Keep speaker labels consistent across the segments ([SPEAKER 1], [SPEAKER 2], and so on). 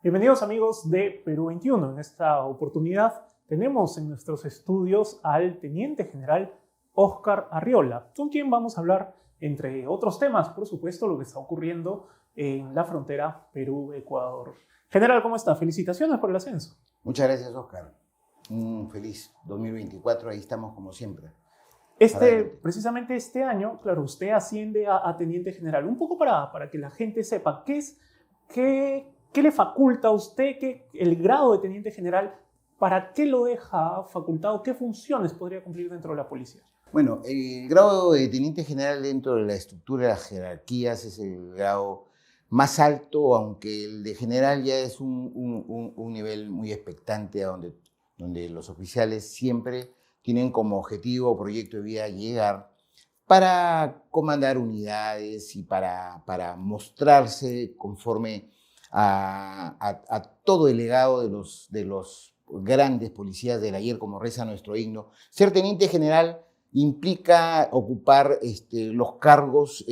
[SPEAKER 1] Bienvenidos amigos de Perú 21. En esta oportunidad tenemos en nuestros estudios al Teniente General Óscar Arriola, con quien vamos a hablar, entre otros temas, por supuesto, lo que está ocurriendo en la frontera Perú-Ecuador. General, ¿cómo está? Felicitaciones por el ascenso.
[SPEAKER 2] Muchas gracias, Óscar. Un feliz 2024, ahí estamos como siempre.
[SPEAKER 1] Precisamente este año, claro, usted asciende a Teniente General. Un poco para que la gente sepa, ¿qué le faculta a usted el grado de Teniente General? ¿Para qué lo deja facultado? ¿Qué funciones podría cumplir dentro de la policía?
[SPEAKER 2] Bueno, el grado de Teniente General dentro de la estructura de las jerarquías es el grado más alto, aunque el de general ya es un nivel muy expectante, donde los oficiales siempre tienen como objetivo o proyecto de vida llegar para comandar unidades y para mostrarse conforme a todo el legado de los grandes policías del ayer, como reza nuestro himno. Ser teniente general implica ocupar los cargos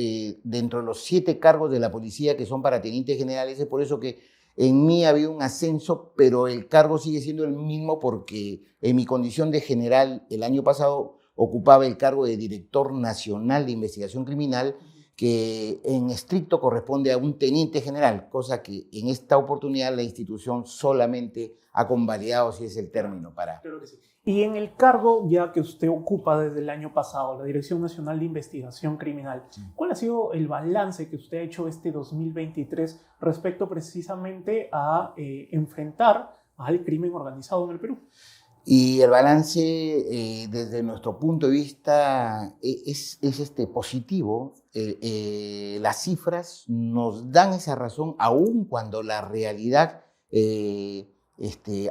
[SPEAKER 2] dentro de los 7 cargos de la policía que son para tenientes generales. Es por eso que en mí ha habido un ascenso, pero el cargo sigue siendo el mismo porque en mi condición de general el año pasado ocupaba el cargo de director nacional de investigación criminal, que en estricto corresponde a un teniente general, cosa que en esta oportunidad la institución solamente ha convalidado, si es el término para...
[SPEAKER 1] Claro que sí. Y en el cargo ya que usted ocupa desde el año pasado, la Dirección Nacional de Investigación Criminal, sí, ¿cuál ha sido el balance que usted ha hecho este 2023 respecto precisamente a enfrentar al crimen organizado en el Perú?
[SPEAKER 2] Y el balance, desde nuestro punto de vista, es positivo. Las cifras nos dan esa razón, aun cuando la realidad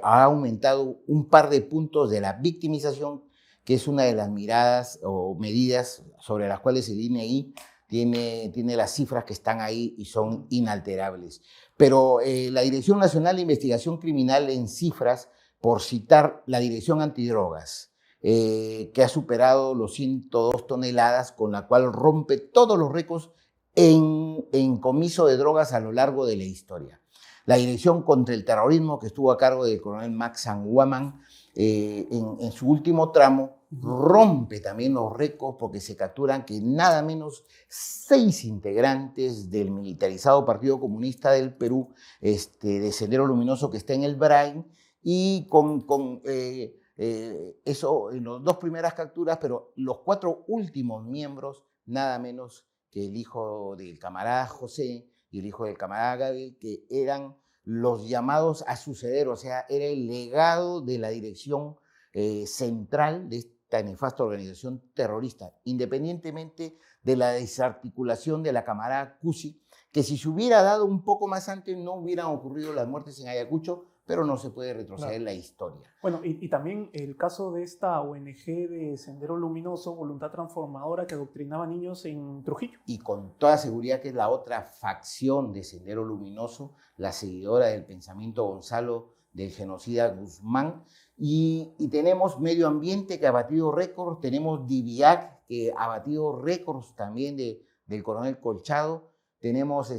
[SPEAKER 2] ha aumentado un par de puntos de la victimización, que es una de las miradas o medidas sobre las cuales el INEI tiene las cifras que están ahí y son inalterables. Pero la Dirección Nacional de Investigación Criminal en cifras, por citar la Dirección Antidrogas, que ha superado los 102 toneladas, con la cual rompe todos los récords en comiso de drogas a lo largo de la historia. La Dirección contra el Terrorismo, que estuvo a cargo del coronel Max Sanguaman, en su último tramo, rompe también los récords porque se capturan que nada menos 6 integrantes del militarizado Partido Comunista del Perú, de Sendero Luminoso, que está en el Brain, y eso en las 2 primeras capturas, pero los 4 últimos miembros, nada menos que el hijo del camarada José y el hijo del camarada Gaby, que eran los llamados a suceder, o sea, era el legado de la dirección central de esta nefasta organización terrorista, independientemente de la desarticulación de la camarada Cusi, que si se hubiera dado un poco más antes no hubieran ocurrido las muertes en Ayacucho, pero no se puede retroceder la historia.
[SPEAKER 1] Bueno, y también el caso de esta ONG de Sendero Luminoso, Voluntad Transformadora, que adoctrinaba niños en Trujillo.
[SPEAKER 2] Y con toda seguridad que es la otra facción de Sendero Luminoso, la seguidora del pensamiento Gonzalo del genocida Guzmán. Y tenemos Medio Ambiente, que ha batido récords, tenemos DIVIAC, que ha batido récords también del coronel Colchado. Tenemos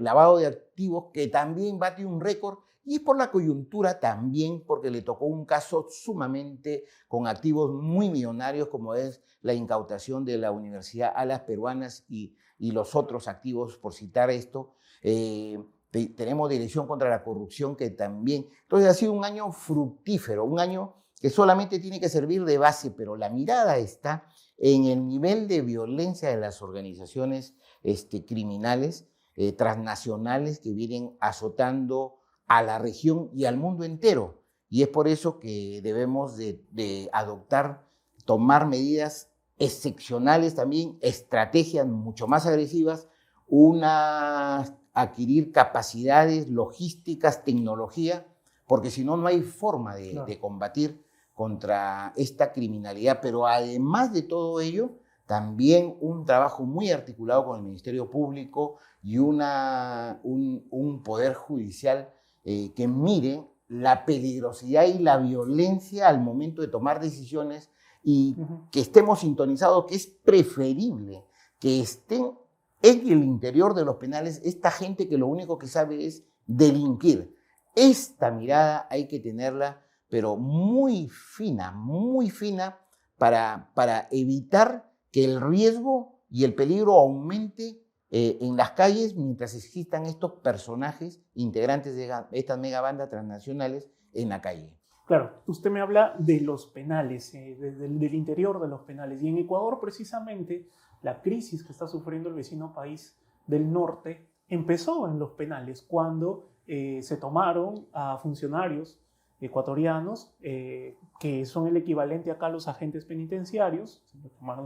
[SPEAKER 2] lavado de activos, que también bate un récord, y es por la coyuntura también, porque le tocó un caso sumamente con activos muy millonarios, como es la incautación de la Universidad Alas Peruanas y los otros activos, por citar esto. Tenemos Dirección contra la Corrupción, que también... Entonces ha sido un año fructífero, un año que solamente tiene que servir de base, pero la mirada está en el nivel de violencia de las organizaciones criminales transnacionales que vienen azotando a la región y al mundo entero. Y es por eso que debemos de tomar medidas excepcionales también, estrategias mucho más agresivas, adquirir capacidades logísticas, tecnología, porque si no, no hay forma de combatir contra esta criminalidad. Pero además de todo ello, también un trabajo muy articulado con el Ministerio Público y un poder judicial que mire la peligrosidad y la violencia al momento de tomar decisiones, y que estemos sintonizados, que es preferible que estén en el interior de los penales esta gente que lo único que sabe es delinquir. Esta mirada hay que tenerla, pero muy fina para evitar que el riesgo y el peligro aumente en las calles mientras existan estos personajes integrantes de estas megabandas transnacionales en la calle.
[SPEAKER 1] Claro, usted me habla de los penales, del interior de los penales. Y en Ecuador, precisamente, la crisis que está sufriendo el vecino país del norte empezó en los penales, cuando se tomaron a funcionarios ecuatorianos, que son el equivalente acá a los agentes penitenciarios,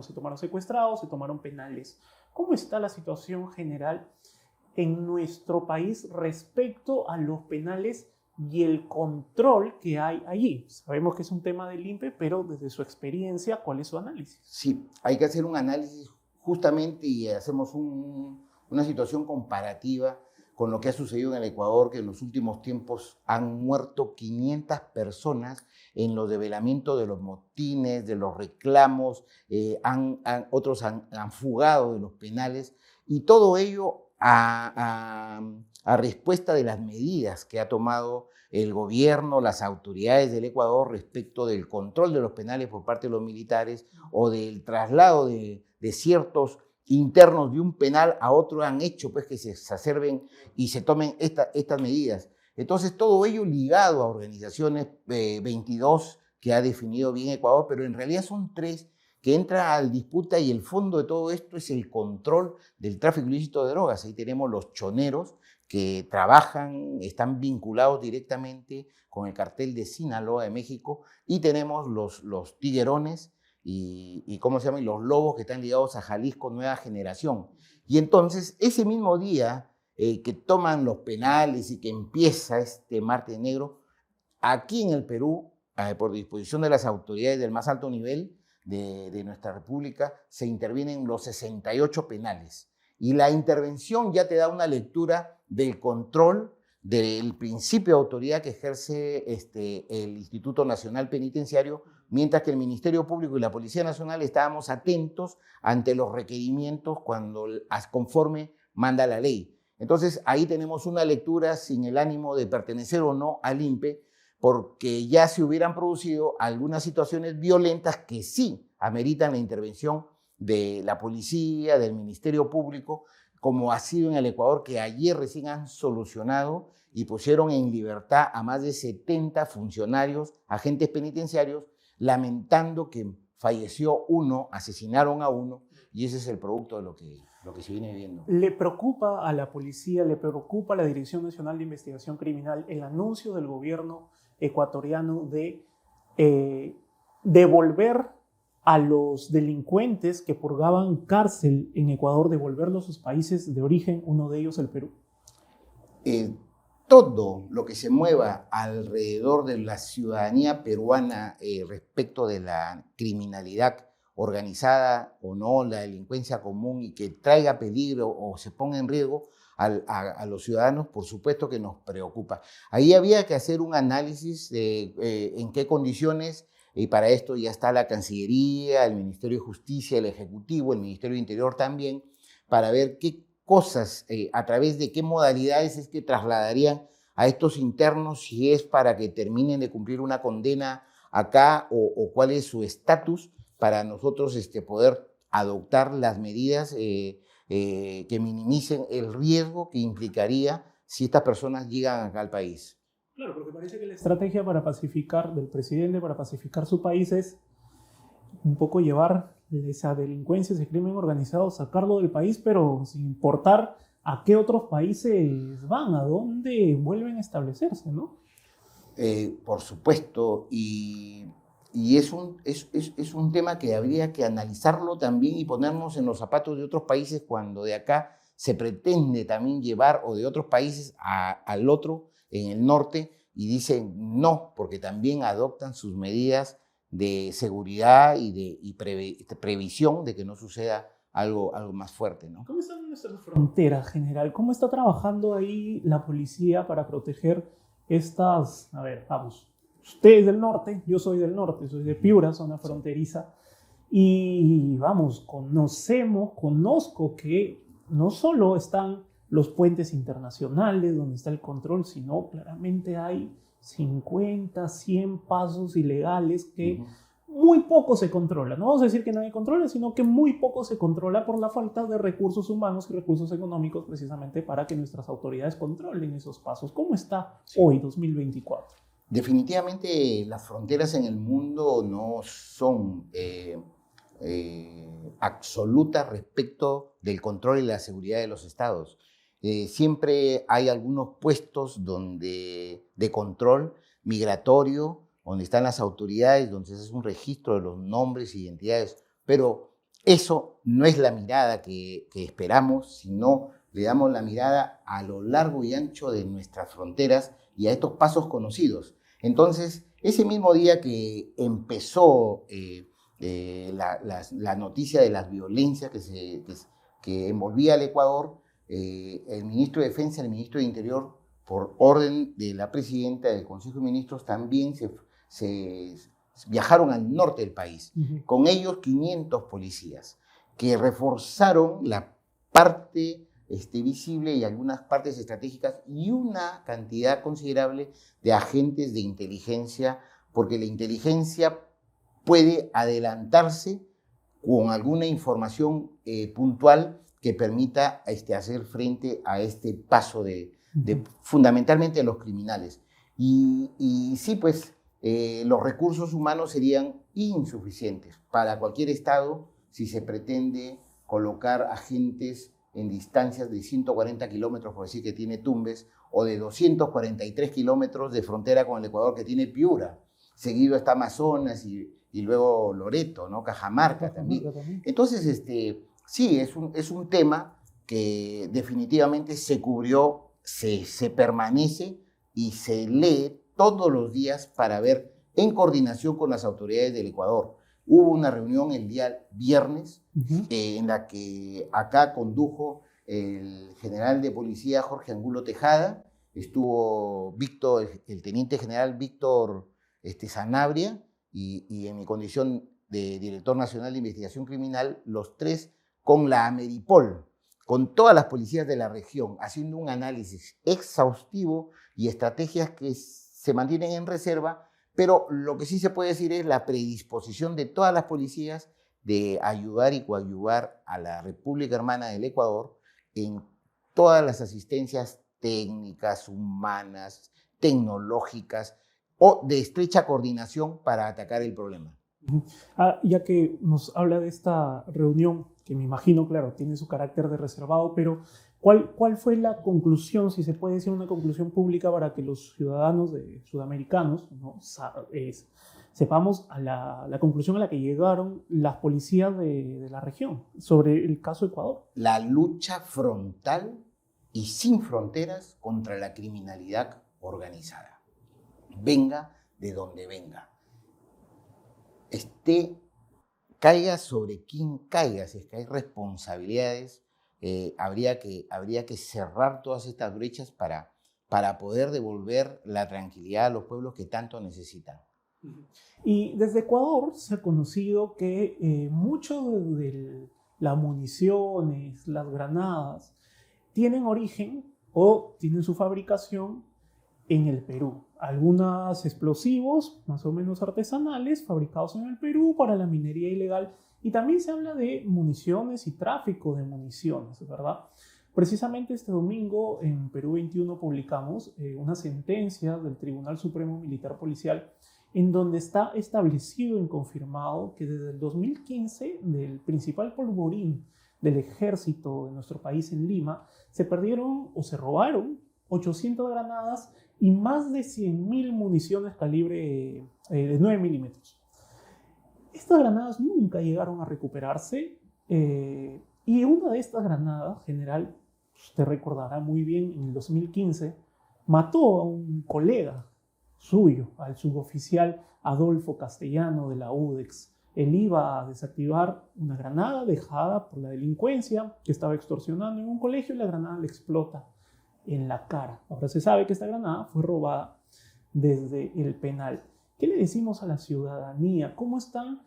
[SPEAKER 1] se tomaron secuestrados, se tomaron penales. ¿Cómo está la situación general en nuestro país respecto a los penales y el control que hay allí? Sabemos que es un tema del INPE, pero desde su experiencia, ¿cuál es su análisis?
[SPEAKER 2] Sí, hay que hacer un análisis justamente y hacemos una situación comparativa con lo que ha sucedido en el Ecuador, que en los últimos tiempos han muerto 500 personas en los develamientos de los motines, de los reclamos, otros han fugado de los penales, y todo ello a respuesta de las medidas que ha tomado el gobierno, las autoridades del Ecuador respecto del control de los penales por parte de los militares o del traslado de ciertos internos de un penal a otro. Han hecho pues que se exacerben y se tomen estas medidas. Entonces, todo ello ligado a organizaciones 22 que ha definido bien Ecuador, pero en realidad son 3 que entra a la disputa, y el fondo de todo esto es el control del tráfico ilícito de drogas. Ahí tenemos los choneros que trabajan, están vinculados directamente con el cartel de Sinaloa de México, y tenemos los tiguerones y ¿cómo se llama? Y los lobos que están ligados a Jalisco Nueva Generación. Y entonces, ese mismo día que toman los penales y que empieza este martes negro, aquí en el Perú, por disposición de las autoridades del más alto nivel de nuestra república, se intervienen los 68 penales. Y la intervención ya te da una lectura del control del principio de autoridad que ejerce el Instituto Nacional Penitenciario, mientras que el Ministerio Público y la Policía Nacional estábamos atentos ante los requerimientos conforme manda la ley. Entonces, ahí tenemos una lectura sin el ánimo de pertenecer o no al INPE, porque ya se hubieran producido algunas situaciones violentas que sí ameritan la intervención de la policía, del Ministerio Público, como ha sido en el Ecuador, que ayer recién han solucionado y pusieron en libertad a más de 70 funcionarios, agentes penitenciarios, lamentando que falleció uno, asesinaron a uno, y ese es el producto de lo que se viene viendo.
[SPEAKER 1] ¿Le preocupa a la policía, le preocupa a la Dirección Nacional de Investigación Criminal el anuncio del gobierno ecuatoriano de devolver a los delincuentes que purgaban cárcel en Ecuador, devolverlos a sus países de origen, uno de ellos el Perú?
[SPEAKER 2] Todo lo que se mueva alrededor de la ciudadanía peruana respecto de la criminalidad organizada o no, la delincuencia común, y que traiga peligro o se ponga en riesgo a los ciudadanos, por supuesto que nos preocupa. Ahí había que hacer un análisis de en qué condiciones, y para esto ya está la Cancillería, el Ministerio de Justicia, el Ejecutivo, el Ministerio de Interior también, para ver qué cosas, a través de qué modalidades es que trasladarían a estos internos, si es para que terminen de cumplir una condena acá o cuál es su estatus, para nosotros poder adoptar las medidas que minimicen el riesgo que implicaría si estas personas llegan acá al país.
[SPEAKER 1] Claro, porque parece que la estrategia del presidente para pacificar su país es un poco llevar esa delincuencia, ese crimen organizado, sacarlo del país, pero sin importar a qué otros países van, a dónde vuelven a establecerse, ¿no?
[SPEAKER 2] Por supuesto, y es un tema que habría que analizarlo también y ponernos en los zapatos de otros países cuando de acá se pretende también llevar, o de otros países al otro, en el norte, y dicen no, porque también adoptan sus medidas de seguridad y de previsión de que no suceda algo más fuerte, ¿no?
[SPEAKER 1] ¿Cómo están nuestras fronteras, general? ¿Cómo está trabajando ahí la policía para proteger estas... A ver, vamos, usted es del norte, yo soy del norte, soy de Piura, zona fronteriza, y vamos, conozco que no solo están los puentes internacionales donde está el control, sino claramente hay 50, 100 pasos ilegales que muy poco se controla. No vamos a decir que nadie controla, sino que muy poco se controla por la falta de recursos humanos y recursos económicos precisamente para que nuestras autoridades controlen esos pasos. ¿Cómo está hoy, 2024?
[SPEAKER 2] Definitivamente las fronteras en el mundo no son absolutas respecto del control y la seguridad de los estados. Siempre hay algunos puestos de control migratorio, donde están las autoridades, donde se hace un registro de los nombres e identidades, pero eso no es la mirada que esperamos, sino le damos la mirada a lo largo y ancho de nuestras fronteras y a estos pasos conocidos. Entonces, ese mismo día que empezó la noticia de las violencias que envolvía al Ecuador, el ministro de Defensa y el ministro de Interior, por orden de la presidenta del Consejo de Ministros, también se viajaron al norte del país. Con ellos 500 policías que reforzaron la parte visible y algunas partes estratégicas y una cantidad considerable de agentes de inteligencia, porque la inteligencia puede adelantarse con alguna información puntual que permita hacer frente a este paso fundamentalmente de los criminales. Y sí, pues los recursos humanos serían insuficientes para cualquier estado si se pretende colocar agentes en distancias de 140 kilómetros, por decir que tiene Tumbes, o de 243 kilómetros de frontera con el Ecuador que tiene Piura. Seguido está Amazonas y luego Loreto, ¿no? Cajamarca también. Entonces, sí, es un tema que definitivamente se cubrió, se permanece y se lee todos los días para ver, en coordinación con las autoridades del Ecuador. Hubo una reunión el día viernes en la que acá condujo el general de policía Jorge Angulo Tejada, estuvo el teniente general Víctor Sanabria y en mi condición de director nacional de investigación criminal, los tres con la Ameripol, con todas las policías de la región, haciendo un análisis exhaustivo y estrategias que se mantienen en reserva, pero lo que sí se puede decir es la predisposición de todas las policías de ayudar y coadyuvar a la República Hermana del Ecuador en todas las asistencias técnicas, humanas, tecnológicas o de estrecha coordinación para atacar el problema.
[SPEAKER 1] Ya que nos habla de esta reunión, que me imagino, claro, tiene su carácter de reservado, pero ¿cuál fue la conclusión, si se puede decir una conclusión pública, para que los ciudadanos sudamericanos, ¿no?, sepamos a la conclusión a la que llegaron las policías de la región sobre el caso Ecuador?
[SPEAKER 2] La lucha frontal y sin fronteras contra la criminalidad organizada. Venga de donde venga. Caiga sobre quien caiga, si es que hay responsabilidades, habría que cerrar todas estas brechas para poder devolver la tranquilidad a los pueblos que tanto necesitan.
[SPEAKER 1] Y desde Ecuador se ha conocido que mucho de las municiones, las granadas, tienen origen o tienen su fabricación en el Perú. Algunos explosivos más o menos artesanales fabricados en el Perú para la minería ilegal, y también se habla de municiones y tráfico de municiones, ¿verdad? Precisamente este domingo en Perú 21 publicamos una sentencia del Tribunal Supremo Militar Policial en donde está establecido y confirmado que desde el 2015 del principal polvorín del ejército de nuestro país en Lima se perdieron o se robaron 800 granadas y más de 100.000 municiones calibre de 9 milímetros. Estas granadas nunca llegaron a recuperarse y una de estas granadas, general, usted recordará muy bien, en el 2015 mató a un colega suyo, al suboficial Adolfo Castellano de la UDEX. Él iba a desactivar una granada dejada por la delincuencia que estaba extorsionando en un colegio y la granada le explota en la cara. Ahora se sabe que esta granada fue robada desde el penal. ¿Qué le decimos a la ciudadanía? ¿Cómo están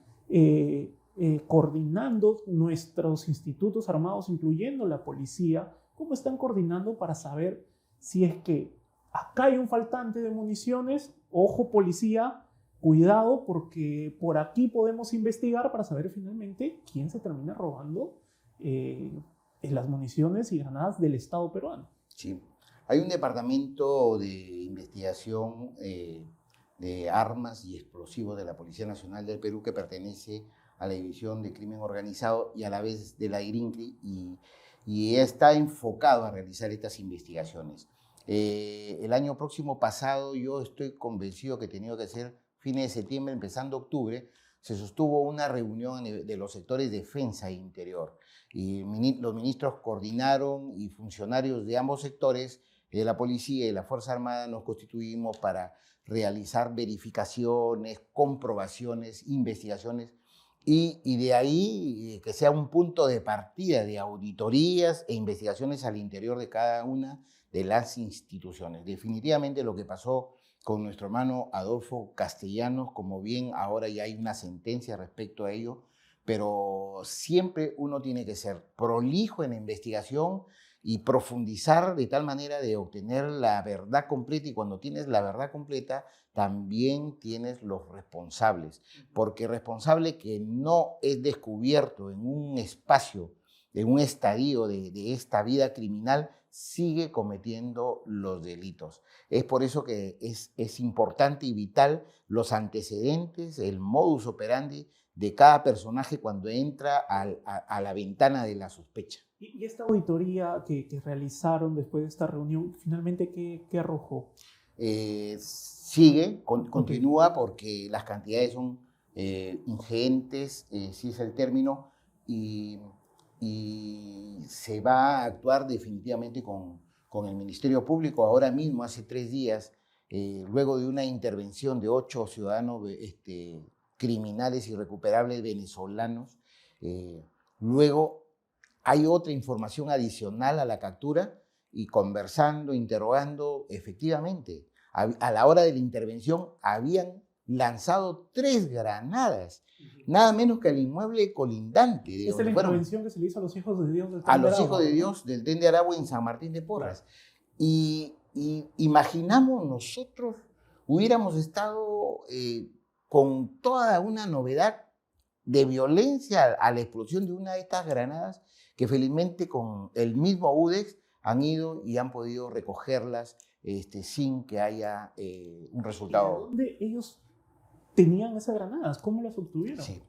[SPEAKER 1] coordinando nuestros institutos armados, incluyendo la policía? ¿Cómo están coordinando para saber si es que acá hay un faltante de municiones? Ojo, policía, cuidado, porque por aquí podemos investigar para saber finalmente quién se termina robando las municiones y granadas del Estado peruano.
[SPEAKER 2] Sí. Hay un departamento de investigación de armas y explosivos de la Policía Nacional del Perú que pertenece a la División de Crimen Organizado y a la vez de la IRINCRI, y está enfocado a realizar estas investigaciones. El año próximo pasado, yo estoy convencido que ha tenido que ser fines de septiembre, empezando octubre, se sostuvo una reunión de los sectores defensa e interior. Y los ministros coordinaron y funcionarios de ambos sectores, de la policía y de la Fuerza Armada, nos constituimos para realizar verificaciones, comprobaciones, investigaciones, y de ahí que sea un punto de partida de auditorías e investigaciones al interior de cada una de las instituciones. Definitivamente lo que pasó con nuestro hermano Adolfo Castellanos, como bien ahora ya hay una sentencia respecto a ello, pero siempre uno tiene que ser prolijo en la investigación y profundizar de tal manera de obtener la verdad completa, y cuando tienes la verdad completa también tienes los responsables, porque responsable que no es descubierto en un espacio, en un estadio de esta vida criminal, sigue cometiendo los delitos. Es por eso que es importante y vital los antecedentes, el modus operandi de cada personaje cuando entra a la ventana de la sospecha.
[SPEAKER 1] ¿Y esta auditoría que realizaron después de esta reunión, finalmente qué arrojó?
[SPEAKER 2] Continúa, porque las cantidades son ingentes, si es el término, y se va a actuar definitivamente con el Ministerio Público. Ahora mismo, hace 3 días, luego de una intervención de 8 ciudadanos criminales irrecuperables venezolanos, luego hay otra información adicional a la captura, y conversando, interrogando, efectivamente, a la hora de la intervención habían lanzado 3 granadas, nada menos que al inmueble colindante.
[SPEAKER 1] Esta es la intervención que se le hizo a los hijos de Dios del Tren de
[SPEAKER 2] A
[SPEAKER 1] Aragua.
[SPEAKER 2] los hijos de Dios del Tren de Aragua en San Martín de Porras. Claro. Y imaginamos nosotros, hubiéramos estado con toda una novedad de violencia a la explosión de una de estas granadas, que felizmente con el mismo UDEX han ido y han podido recogerlas sin que haya un resultado.
[SPEAKER 1] ¿De dónde ellos tenían esas granadas? ¿Cómo las obtuvieron?
[SPEAKER 2] Sí.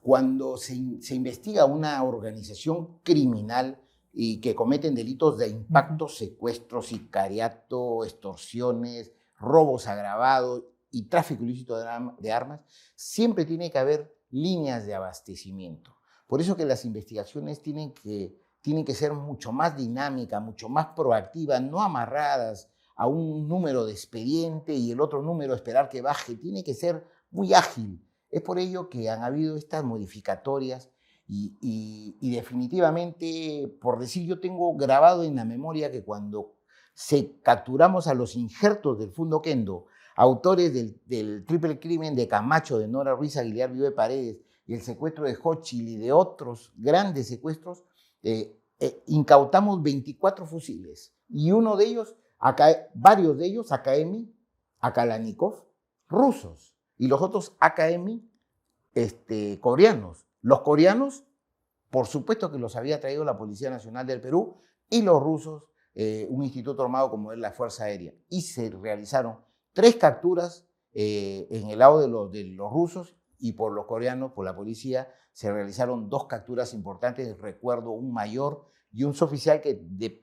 [SPEAKER 2] Cuando se investiga una organización criminal y que cometen delitos de impacto, secuestro, sicariato, extorsiones, robos agravados y tráfico ilícito de armas, siempre tiene que haber líneas de abastecimiento. Por eso que las investigaciones tienen que ser mucho más dinámicas, mucho más proactivas, no amarradas a un número de expediente y el otro número esperar que baje. Tiene que ser muy ágil. Es por ello que han habido estas modificatorias y definitivamente, por decir, yo tengo grabado en la memoria que cuando capturamos a los injertos del Fundo Kendo, autores del triple crimen de Camacho, de Nora Ruiz Aguilar Vive Paredes, y el secuestro de Xochitl y de otros grandes secuestros, incautamos 24 fusiles, y uno de ellos, varios de ellos, AKM, Akalanikov, rusos, y los otros AKM coreanos. Los coreanos, por supuesto que los había traído la Policía Nacional del Perú, y los rusos, un instituto armado como es la Fuerza Aérea. Y se realizaron 3 capturas en el lado de los rusos, y por los coreanos, por la policía, se realizaron 2 capturas importantes. Recuerdo un mayor y un suboficial que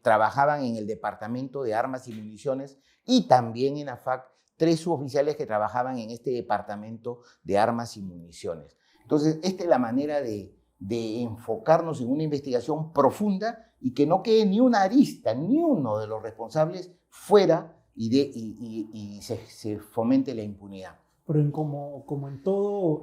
[SPEAKER 2] trabajaban en el Departamento de Armas y Municiones, y también en AFAC 3 suboficiales que trabajaban en este Departamento de Armas y Municiones. Entonces, esta es la manera de enfocarnos en una investigación profunda y que no quede ni una arista, ni uno de los responsables fuera y se fomente la impunidad.
[SPEAKER 1] Pero como en todo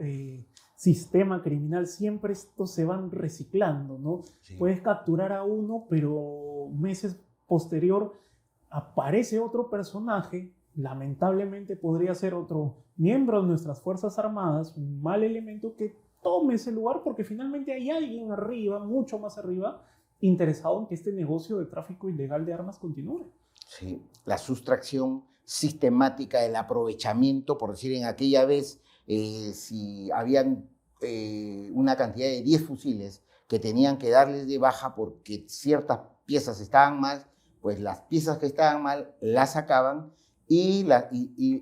[SPEAKER 1] sistema criminal, siempre estos se van reciclando, ¿no? Sí. Puedes capturar a uno, pero meses posterior aparece otro personaje, lamentablemente podría ser otro miembro de nuestras Fuerzas Armadas, un mal elemento que tome ese lugar porque finalmente hay alguien arriba, mucho más arriba, interesado en que este negocio de tráfico ilegal de armas continúe.
[SPEAKER 2] Sí, la sustracción sistemática, el aprovechamiento, por decir, en aquella vez, si habían una cantidad de 10 fusiles que tenían que darles de baja porque ciertas piezas estaban mal, pues las piezas que estaban mal las sacaban y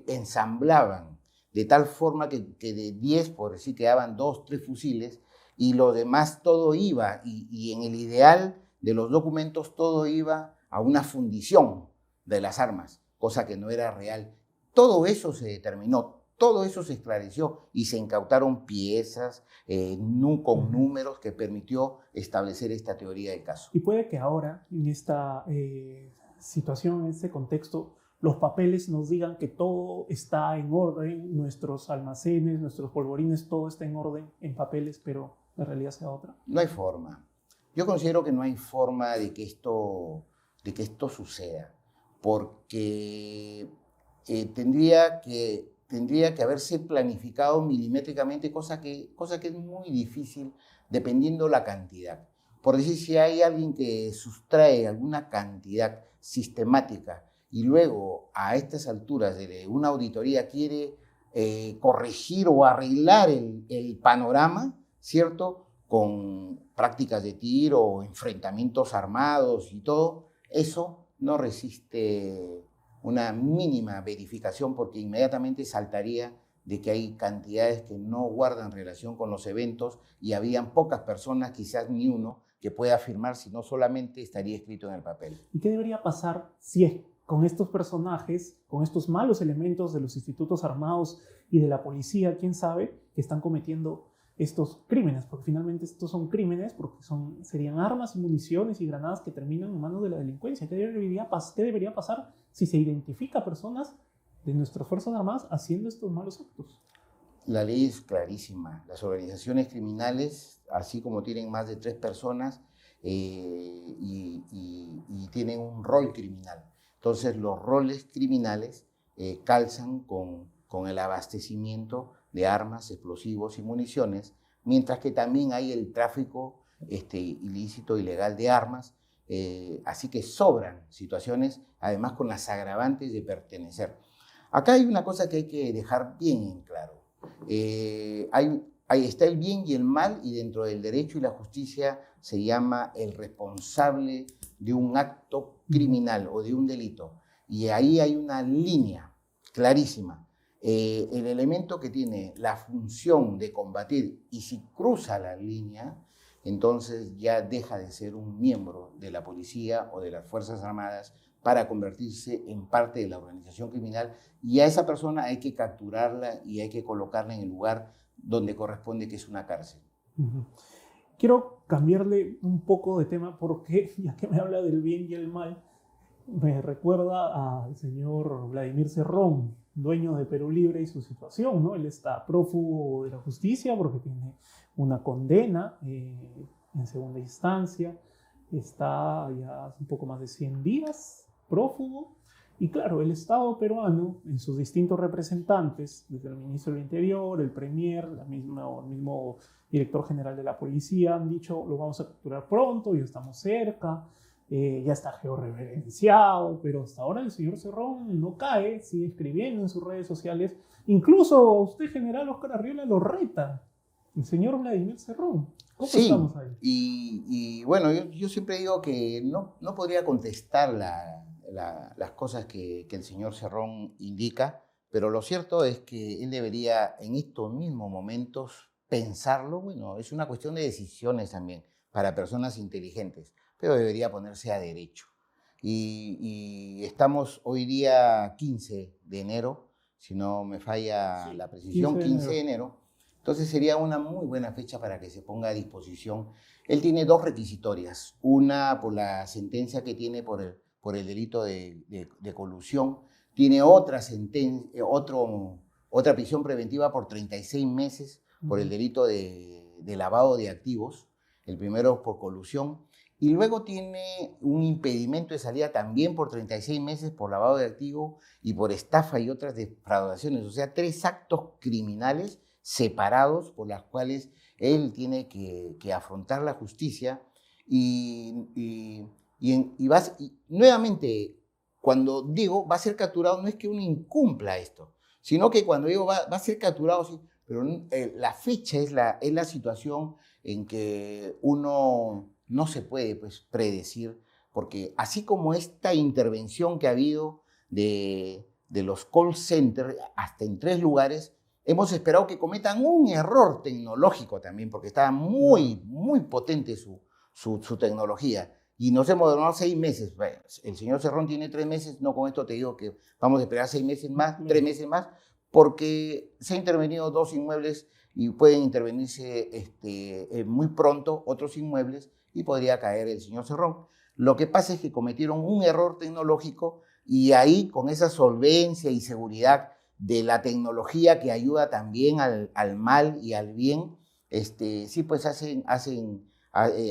[SPEAKER 2] ensamblaban, de tal forma que de 10, por decir, quedaban 2, 3 fusiles, y lo demás todo iba, y en el ideal de los documentos todo iba a una fundición de las armas, cosa que no era real. Todo eso se determinó, todo eso se esclareció y se incautaron piezas con números que permitió establecer esta teoría del caso.
[SPEAKER 1] Y puede que ahora, en esta situación, en este contexto, los papeles nos digan que todo está en orden, nuestros almacenes, nuestros polvorines, todo está en orden en papeles, pero la realidad sea otra.
[SPEAKER 2] No hay forma. Yo considero que no hay forma de que esto suceda, porque tendría que haberse planificado milimétricamente, cosa que es muy difícil dependiendo la cantidad. Por decir, si hay alguien que sustrae alguna cantidad sistemática y luego a estas alturas de una auditoría quiere corregir o arreglar el panorama, ¿cierto? Con prácticas de tiro, enfrentamientos armados y todo, eso no resiste una mínima verificación porque inmediatamente saltaría de que hay cantidades que no guardan relación con los eventos y habían pocas personas, quizás ni uno, que pueda afirmar, si no solamente estaría escrito en el papel.
[SPEAKER 1] ¿Y qué debería pasar si es con estos personajes, con estos malos elementos de los institutos armados y de la policía, quién sabe, que están cometiendo estos crímenes? Porque finalmente estos son crímenes, porque serían armas y municiones y granadas que terminan en manos de la delincuencia. ¿Qué debería pasar si se identifica a personas de nuestras Fuerzas Armadas haciendo estos malos actos?
[SPEAKER 2] La ley es clarísima. Las organizaciones criminales, así como tienen más de 3 personas y tienen un rol criminal, entonces los roles criminales calzan con el abastecimiento de armas, explosivos y municiones, mientras que también hay el tráfico ilícito, ilegal de armas, así que sobran situaciones, además con las agravantes de pertenecer. Acá hay una cosa que hay que dejar bien en claro. Ahí está el bien y el mal, y dentro del derecho y la justicia se llama el responsable de un acto criminal o de un delito. Y ahí hay una línea clarísima. El elemento que tiene la función de combatir, y si cruza la línea, entonces ya deja de ser un miembro de la policía o de las Fuerzas Armadas para convertirse en parte de la organización criminal, y a esa persona hay que capturarla y hay que colocarla en el lugar donde corresponde, que es una cárcel.
[SPEAKER 1] Quiero cambiarle un poco de tema porque, ya que me habla del bien y el mal, me recuerda al señor Vladimir Cerrón, dueño de Perú Libre, y su situación, ¿no? Él está prófugo de la justicia porque tiene una condena en segunda instancia, está ya hace un poco más de 100 días prófugo, y claro, el Estado peruano, en sus distintos representantes, desde el ministro del Interior, el Premier, el mismo director general de la policía, han dicho: lo vamos a capturar pronto, ya estamos cerca, ya está georreferenciado, pero hasta ahora el señor Cerrón no cae, sigue escribiendo en sus redes sociales. Incluso usted, general Óscar Arriola, lo reta, el señor Vladimir Cerrón. ¿Cómo estamos ahí?
[SPEAKER 2] Y bueno, yo siempre digo que no podría contestar las cosas que el señor Cerrón indica, pero lo cierto es que él debería en estos mismos momentos pensarlo. Bueno, es una cuestión de decisiones también para personas inteligentes, pero debería ponerse a derecho. Y estamos hoy día 15 de enero, si no me falla la precisión, 15 de enero. Entonces sería una muy buena fecha para que se ponga a disposición. Él tiene 2 requisitorias, una por la sentencia que tiene por el delito de colusión, tiene otra prisión preventiva por 36 meses por el delito de lavado de activos, el primero por colusión, y luego tiene un impedimento de salida también por 36 meses por lavado de activos y por estafa y otras defraudaciones, o sea, 3 actos criminales separados por las cuales Él tiene que afrontar la justicia y nuevamente, cuando digo va a ser capturado, no es que uno incumpla esto, sino que cuando digo va a ser capturado, sí, pero la fecha es la situación en que uno no se puede pues, predecir, porque así como esta intervención que ha habido de los call centers, hasta en 3 lugares, hemos esperado que cometan un error tecnológico también, porque estaba muy, muy potente su tecnología. Y nos hemos demorado 6 meses. Bueno, el señor Cerrón tiene 3 meses, no con esto te digo que vamos a esperar 6 meses más, 3 meses más, porque se han intervenido 2 inmuebles y pueden intervenirse muy pronto otros inmuebles y podría caer el señor Cerrón. Lo que pasa es que cometieron un error tecnológico y ahí con esa solvencia y seguridad de la tecnología que ayuda también al mal y al bien, sí pues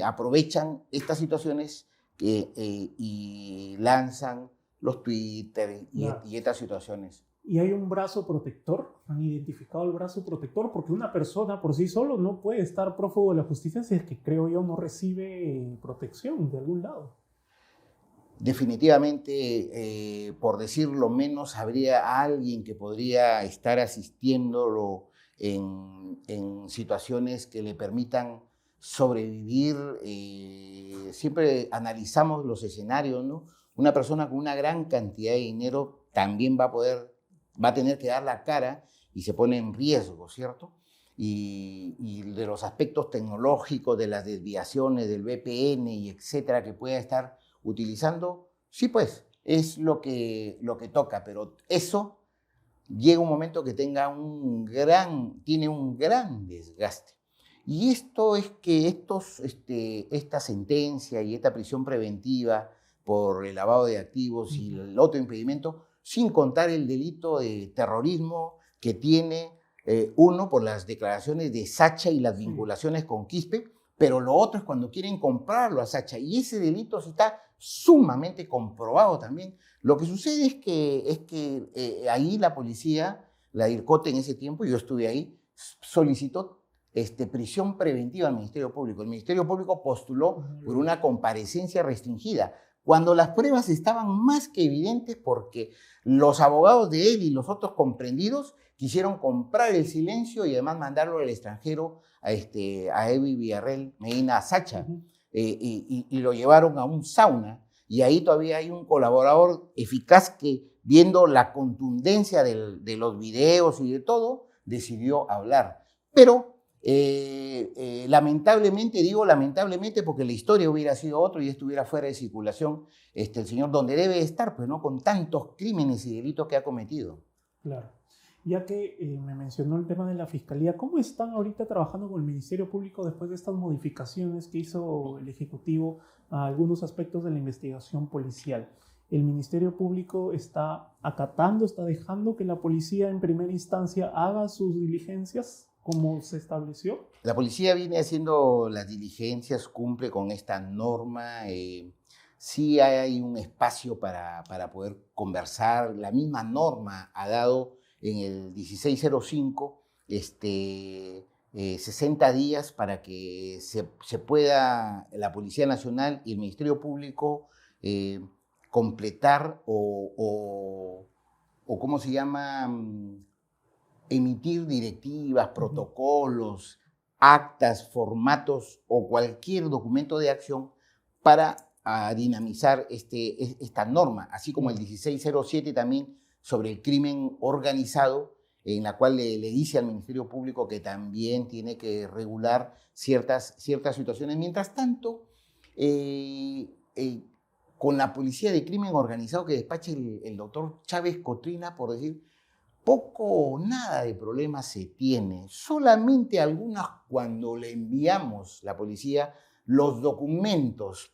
[SPEAKER 2] aprovechan estas situaciones y lanzan los Twitter y estas situaciones.
[SPEAKER 1] ¿Y hay un brazo protector? ¿Han identificado el brazo protector? Porque una persona por sí solo no puede estar prófugo de la justicia si es que, creo yo, no recibe protección de algún lado.
[SPEAKER 2] Definitivamente, por decirlo menos, habría alguien que podría estar asistiéndolo en situaciones que le permitan sobrevivir. Siempre analizamos los escenarios, ¿no? Una persona con una gran cantidad de dinero también va a tener que dar la cara y se pone en riesgo, ¿cierto? Y de los aspectos tecnológicos, de las desviaciones, del VPN y etcétera, que pueda estar utilizando, sí pues, es lo que toca, pero eso llega un momento que tiene un gran desgaste. Y esto es que esta sentencia y esta prisión preventiva por el lavado de activos y el otro impedimento, sin contar el delito de terrorismo que tiene uno por las declaraciones de Sacha y las vinculaciones con Quispe, pero lo otro es cuando quieren comprarlo a Sacha, y ese delito sí está sumamente comprobado también. Lo que sucede es que ahí la policía, la DIRCOTE en ese tiempo, yo estuve ahí, solicitó prisión preventiva al Ministerio Público. El Ministerio Público postuló por una comparecencia restringida, cuando las pruebas estaban más que evidentes porque los abogados de él y los otros comprendidos quisieron comprar el silencio y además mandarlo al extranjero a Evi Villarreal Medina Sacha, y lo llevaron a un sauna, y ahí todavía hay un colaborador eficaz que, viendo la contundencia de los videos y de todo, decidió hablar. Pero lamentablemente, digo lamentablemente porque la historia hubiera sido otra y esto hubiera fuera de circulación, el señor donde debe estar, pues no con tantos crímenes y delitos que ha cometido.
[SPEAKER 1] Claro. Ya que me mencionó el tema de la Fiscalía, ¿cómo están ahorita trabajando con el Ministerio Público después de estas modificaciones que hizo el Ejecutivo a algunos aspectos de la investigación policial? ¿El Ministerio Público está acatando, está dejando que la policía en primera instancia haga sus diligencias como se estableció?
[SPEAKER 2] La policía viene haciendo las diligencias, cumple con esta norma. Sí hay un espacio para poder conversar. La misma norma ha dado en el 1605 60 días para que se pueda la Policía Nacional y el Ministerio Público completar o ¿cómo se llama? Emitir directivas, protocolos, actas, formatos o cualquier documento de acción para dinamizar esta norma, así como el 1607 también sobre el crimen organizado, en la cual le dice al Ministerio Público que también tiene que regular ciertas situaciones. Mientras tanto, con la policía de crimen organizado que despacha el doctor Chávez Cotrina, por decir, poco o nada de problemas se tiene, solamente algunas cuando le enviamos la policía los documentos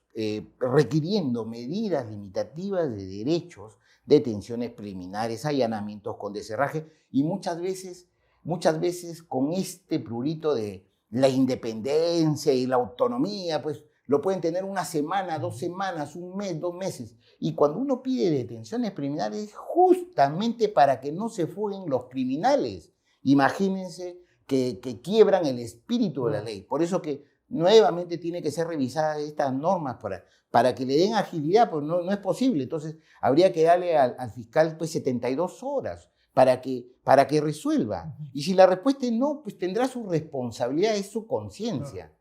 [SPEAKER 2] requiriendo medidas limitativas de derechos, detenciones preliminares, allanamientos con descerraje y muchas veces con este prurito de la independencia y la autonomía, pues lo pueden tener una semana, 2 semanas, un mes, 2 meses. Y cuando uno pide detenciones preliminares es justamente para que no se fuguen los criminales. Imagínense que quiebran el espíritu de la ley. Por eso que nuevamente tiene que ser revisadas estas normas para que le den agilidad, pues no es posible. Entonces, habría que darle al fiscal pues 72 horas para que resuelva. Y si la respuesta es no, pues tendrá su responsabilidad, es su conciencia.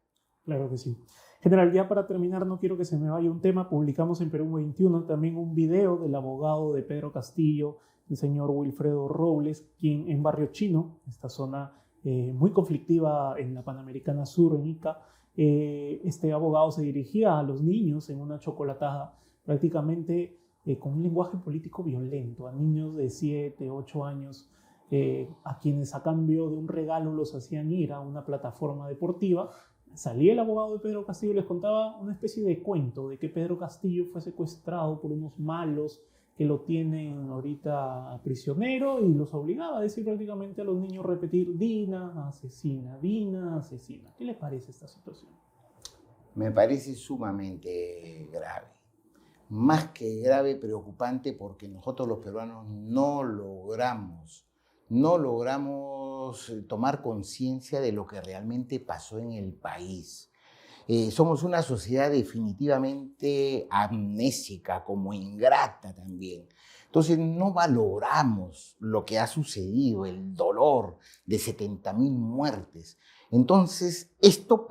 [SPEAKER 1] Claro que sí. General, ya para terminar, no quiero que se me vaya un tema. Publicamos en Perú 21 también un video del abogado de Pedro Castillo, el señor Wilfredo Robles, quien en Barrio Chino, esta zona muy conflictiva en la Panamericana Sur, en Ica, este abogado se dirigía a los niños en una chocolatada prácticamente con un lenguaje político violento, a niños de 7, 8 años, a quienes a cambio de un regalo los hacían ir a una plataforma deportiva. Salía el abogado de Pedro Castillo y les contaba una especie de cuento de que Pedro Castillo fue secuestrado por unos malos que lo tienen ahorita prisionero y los obligaba a decir prácticamente a los niños repetir Dina, asesina, Dina, asesina. ¿Qué les parece esta situación?
[SPEAKER 2] Me parece sumamente grave. Más que grave, preocupante, porque nosotros los peruanos no logramos tomar conciencia de lo que realmente pasó en el país. Somos una sociedad definitivamente amnésica, como ingrata también. Entonces no valoramos lo que ha sucedido, el dolor de 70.000 muertes. Entonces esto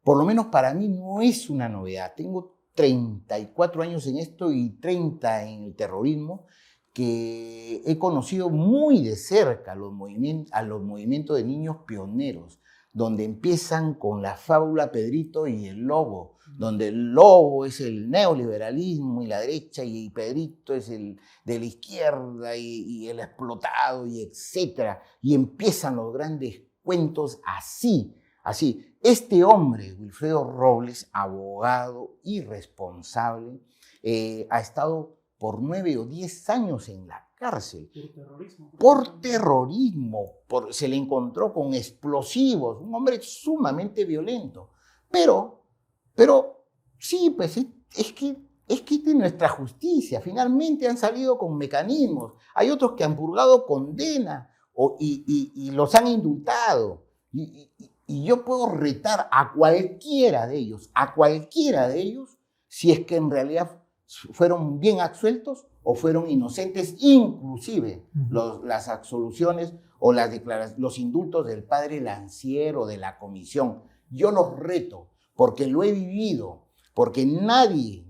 [SPEAKER 2] por lo menos para mí no es una novedad. Tengo 34 años en esto y 30 en el terrorismo, que he conocido muy de cerca a los movimientos de niños pioneros, donde empiezan con la fábula Pedrito y el Lobo, donde el lobo es el neoliberalismo y la derecha, y Pedrito es el de la izquierda y el explotado, y etcétera. Y empiezan los grandes cuentos así. Este hombre, Wilfredo Robles, abogado irresponsable, ha estado por 9 o 10 años en la cárcel. Por terrorismo. Se le encontró con explosivos, un hombre sumamente violento. Pero sí, pues es que esta es nuestra justicia. Finalmente han salido con mecanismos. Hay otros que han purgado condena y los han indultado. Y yo puedo retar a cualquiera de ellos, si es que en realidad fueron bien absueltos o fueron inocentes, inclusive las absoluciones o los indultos del padre Lancier o de la comisión. Yo los reto porque lo he vivido, porque nadie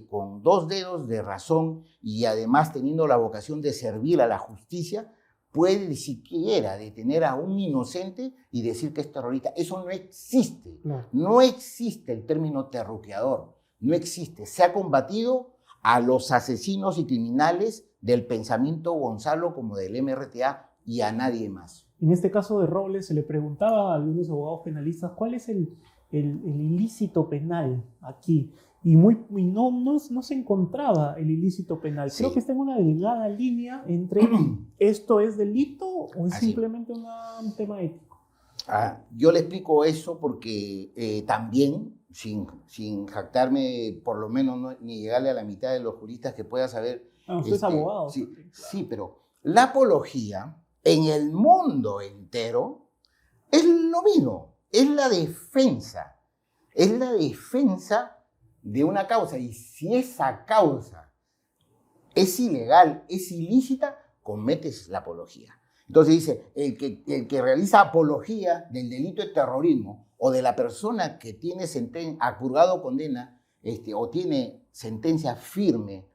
[SPEAKER 2] con 2 dedos de razón y además teniendo la vocación de servir a la justicia puede ni siquiera detener a un inocente y decir que es terrorista. Eso no existe. No existe el término terruqueador. No existe. Se ha combatido a los asesinos y criminales del pensamiento Gonzalo como del MRTA y a nadie más.
[SPEAKER 1] En este caso de Robles se le preguntaba a algunos abogados penalistas cuál es el ilícito penal aquí. Y no se encontraba el ilícito penal.
[SPEAKER 2] Sí.
[SPEAKER 1] Creo que está en una delgada línea entre esto es delito o es simplemente un tema ético.
[SPEAKER 2] Yo le explico eso porque también, sin jactarme, por lo menos ni llegarle a la mitad de los juristas que pueda saber.
[SPEAKER 1] Usted es abogado.
[SPEAKER 2] Sí,
[SPEAKER 1] claro.
[SPEAKER 2] Sí, pero la apología en el mundo entero es lo mismo, es la defensa de una causa, y si esa causa es ilegal, es ilícita, cometes la apología. Entonces dice, el que realiza apología del delito de terrorismo o de la persona que tiene ha purgado condena o tiene sentencia firme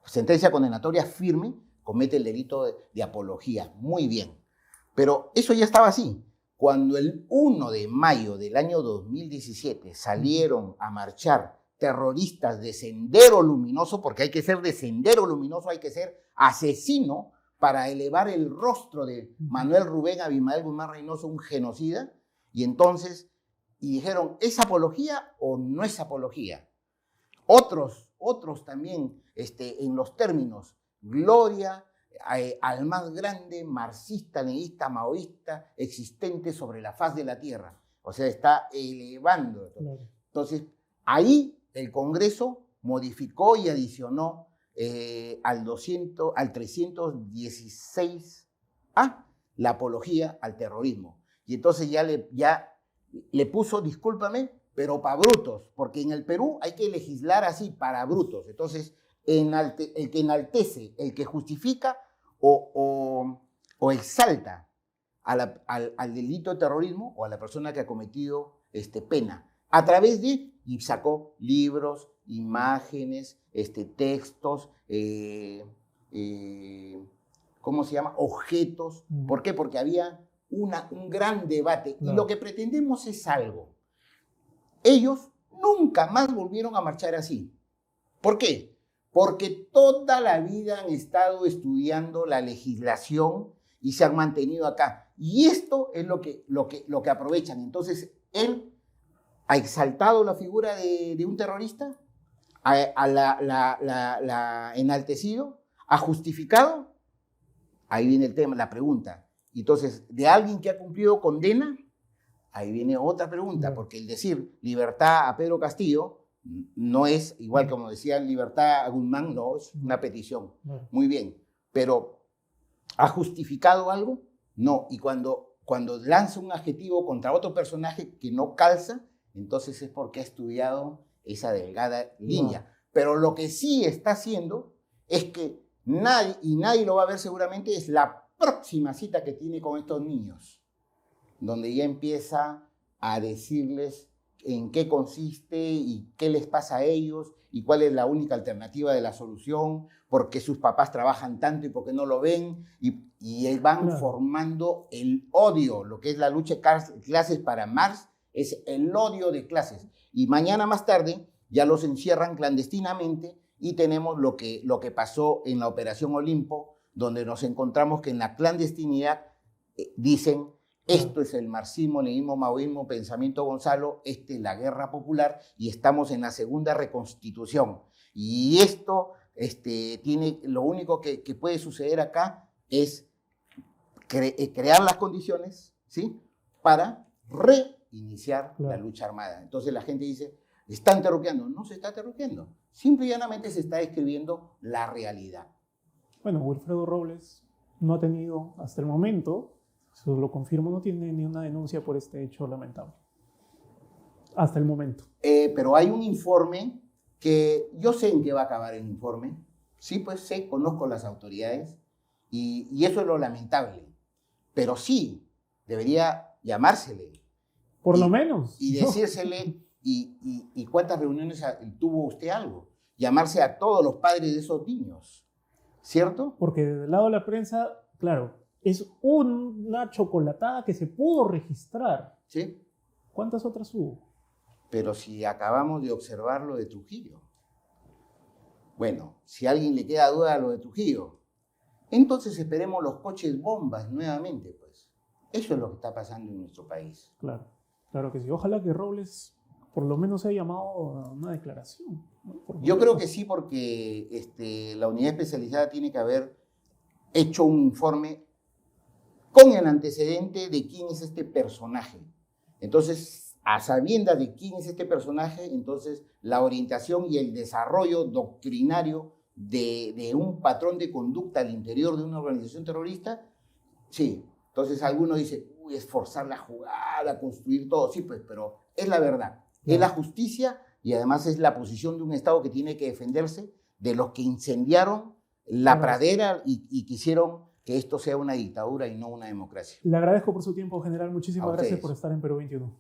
[SPEAKER 2] sentencia condenatoria firme, comete el delito de apología. Muy bien. Pero eso ya estaba así. Cuando el 1 de mayo del año 2017 salieron a marchar terroristas de Sendero Luminoso, porque hay que ser de Sendero Luminoso, hay que ser asesino para elevar el rostro de Manuel Rubén Abimael Guzmán Reynoso, un genocida, y dijeron, ¿es apología o no es apología? Otros también, en los términos, gloria al más grande marxista, leninista, maoísta existente sobre la faz de la tierra. O sea, está elevando. Entonces, ahí el Congreso modificó y adicionó al 316A la apología al terrorismo. Y entonces ya le puso, discúlpame, pero para brutos, porque en el Perú hay que legislar así, para brutos. Entonces, el que enaltece, el que justifica o exalta al delito de terrorismo o a la persona que ha cometido pena, a través de, y sacó libros, imágenes, textos, ¿cómo se llama? Objetos. ¿Por qué? Porque había un gran debate. No. Y lo que pretendemos es algo. Ellos nunca más volvieron a marchar así. ¿Por qué? Porque toda la vida han estado estudiando la legislación y se han mantenido acá. Y esto es lo que aprovechan. Entonces, él ha exaltado la figura de un terrorista, la enaltecido, ha justificado. Ahí viene el tema, la pregunta. Entonces, de alguien que ha cumplido condena, ahí viene otra pregunta, porque el decir libertad a Pedro Castillo no es, igual como decían libertad a Guzmán, no, es una petición. Muy bien, pero ¿ha justificado algo? No, y cuando lanza un adjetivo contra otro personaje que no calza, entonces es porque ha estudiado esa delgada línea. Pero lo que sí está haciendo es que nadie lo va a ver seguramente, es la próxima cita que tiene con estos niños, donde ya empieza a decirles en qué consiste y qué les pasa a ellos y cuál es la única alternativa de la solución, por qué sus papás trabajan tanto y por qué no lo ven, y van formando el odio. Lo que es la lucha de clases para Marx es el odio de clases. Y mañana más tarde ya los encierran clandestinamente y tenemos lo que pasó en la Operación Olimpo, donde nos encontramos que en la clandestinidad dicen: esto es el marxismo, leninismo, maoísmo, pensamiento Gonzalo, esta es la guerra popular y estamos en la segunda reconstitución. Y esto lo único que puede suceder acá es crear las condiciones, ¿sí?, para reiniciar la lucha armada. Entonces la gente dice, ¿están terruqueando? No se está terruqueando, simple y llanamente se está describiendo la realidad.
[SPEAKER 1] Bueno, Wilfredo Robles no ha tenido, hasta el momento, eso lo confirmo, no tiene ni una denuncia por este hecho lamentable. Hasta el momento.
[SPEAKER 2] Pero hay un informe que yo sé en qué va a acabar el informe. Sí, pues sé, conozco las autoridades y eso es lo lamentable. Pero sí, debería llamársele.
[SPEAKER 1] Por lo menos.
[SPEAKER 2] Y decírsele, y cuántas reuniones tuvo usted algo. Llamarse a todos los padres de esos niños. ¿Cierto?
[SPEAKER 1] Porque del lado de la prensa, claro, es una chocolatada que se pudo registrar.
[SPEAKER 2] Sí.
[SPEAKER 1] ¿Cuántas otras hubo?
[SPEAKER 2] Pero si acabamos de observar lo de Trujillo. Bueno, si a alguien le queda duda de lo de Trujillo, entonces esperemos los coches bombas nuevamente, pues. Eso es lo que está pasando en nuestro país.
[SPEAKER 1] Claro, claro que sí. Ojalá que Robles por lo menos se haya llamado a una declaración, ¿no?
[SPEAKER 2] Yo creo que sí, porque la unidad especializada tiene que haber hecho un informe con el antecedente de quién es este personaje. Entonces, a sabiendas de quién es este personaje, entonces la orientación y el desarrollo doctrinario de un patrón de conducta al interior de una organización terrorista, sí. Entonces algunos dicen, es forzar la jugada, construir todo. Sí, pues, pero es la verdad. Es la justicia y además es la posición de un Estado que tiene que defenderse de los que incendiaron la pradera y quisieron que esto sea una dictadura y no una democracia.
[SPEAKER 1] Le agradezco por su tiempo, general. Muchísimas gracias por estar en Perú 21.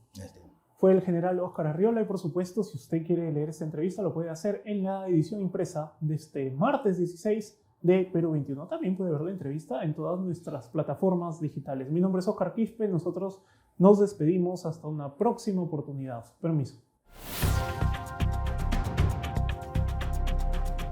[SPEAKER 1] Fue el general Óscar Arriola y, por supuesto, si usted quiere leer esta entrevista, lo puede hacer en la edición impresa de este martes 16 de Perú 21. También puede ver la entrevista en todas nuestras plataformas digitales. Mi nombre es Óscar Quispe. Nosotros nos despedimos hasta una próxima oportunidad. Permiso.